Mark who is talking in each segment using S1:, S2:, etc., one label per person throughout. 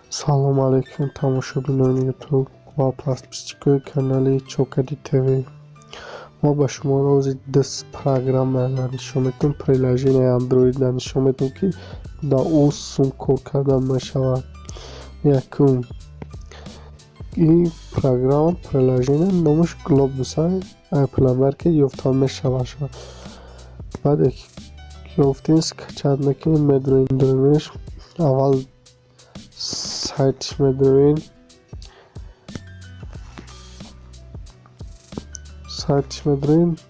S1: Салом алейкум тамошобинони ютуб ва подписчикои канали Чокади ТВ. Мо ба шумо рози дас программа нишон метавонем, приложение Android нишон метавонем ки дар он сум кор кардан мешавад. Якум ин программа приложение номаш Globus Apple ки ёфтан мешавад. баъде ки ёфтем скачат мекунем, медоремш аввал сайтиш медоравем,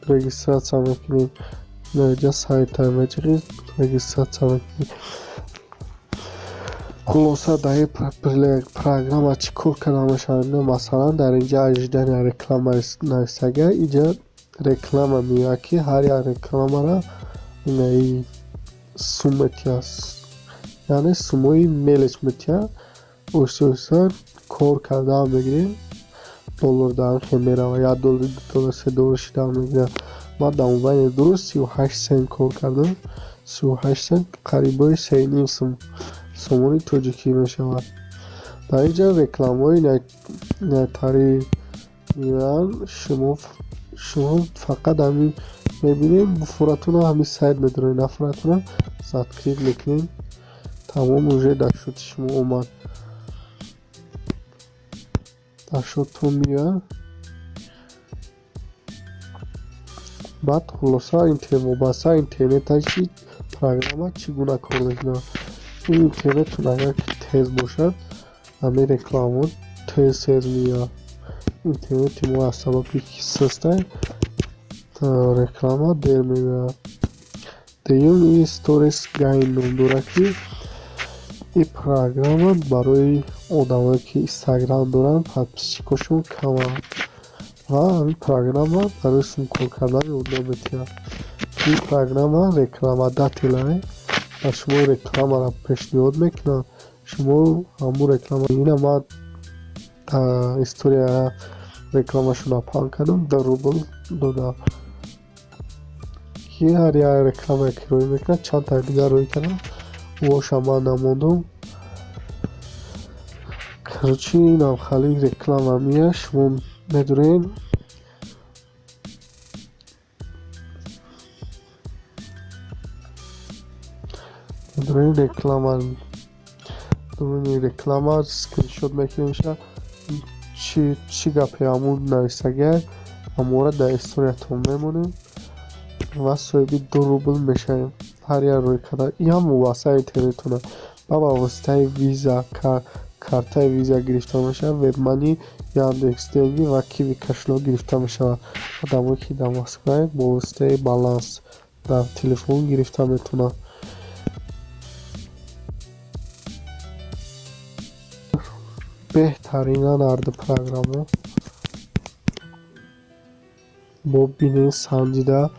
S1: регистратсия мекунем, инҷа сайта мечиқем, регистратсия мекунем. хулоса дар ин программа чӣ кор карда мешавад? Масалан дар инҷа ажидани реклама нависага, инҷа реклама меояд ки ҳар як рекламаро сум метиҳад, яъне сумои мелиш метиҳад. оҳиста кор кардан мегирем, доллар дар хел меравад, $1, $2, $3 шидан мегирад. ман дар онлайни дуруст 38 сент кор кардам. 38 сент қарибои 3.5 сум сомони тоҷикӣ мешавад. дар инҷа рекламаҳои найтарӣ меоянд, шумо фақат ҳамин мебинем, буфуратона ҳамин сайт медорем, нафуратона заткрит мекунем, тамом, уже дар шоти шумо омад, дар шоттон меояд. баъд хулоса вобаста интернеташи программа чӣ гуна кор мекунад. ин интернетон агар ки тез бошад, ҳамин рекламаҳо тез меояд. интернети мо аз сабаби ки суста реклама дер меояд. дуюм ин сторис гайн ном дорад ки ин программа барои одамое ки Instagram доранд, подписчикошон каманд ва ҳамин программа барои сум кор кардан ёрдом метиҳад. ин программа рекламодателае, ба шумо рекламаро пешниҳод мекунад, шумо ҳамун реклама. ина ман история рекламашона паҳн кардам, $2 додам, ки ҳар як рекламае ки рӯй мекунад, чандта дигар рӯй кардам, воша ман намондам. короче, инам хали реклама меояд, шумо медорем реклама скриншот мекунем, чӣ гапе ҳамун нависага ҳамора дар историятон мемонем ва соҳиби $2 мешавем ҳар як рӯй кардан. ин ҳам вобаста интернетона ба воситаи виза, картаи виза гирифта мешавад, вебмани, яндекс.Деньги ва киви кошелок гирифта мешавад. одамое ки дар Москваанд бо воситаи баланс дар телефон гирифта метавонанд. беҳтарина нарди программа бо бинен санҷида.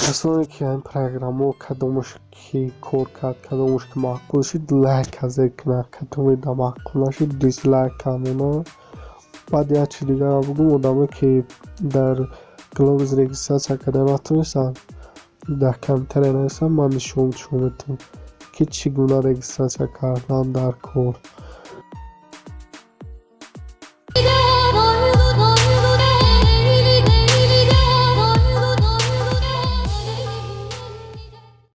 S1: касоне ки ин программа кадомаш ки кор кард, кадомаш ки маъқул шид, лайка зер кунад, кадоме да маъқул нашид, дизлайк камона. баъд як чиз дигар бугум, одамое ки дар Globus регистратсия карда натонистанд, дар компютаре нависанд, ман нишон шумо метавонам ки чӣ гуна регистратсия кардан дар кор.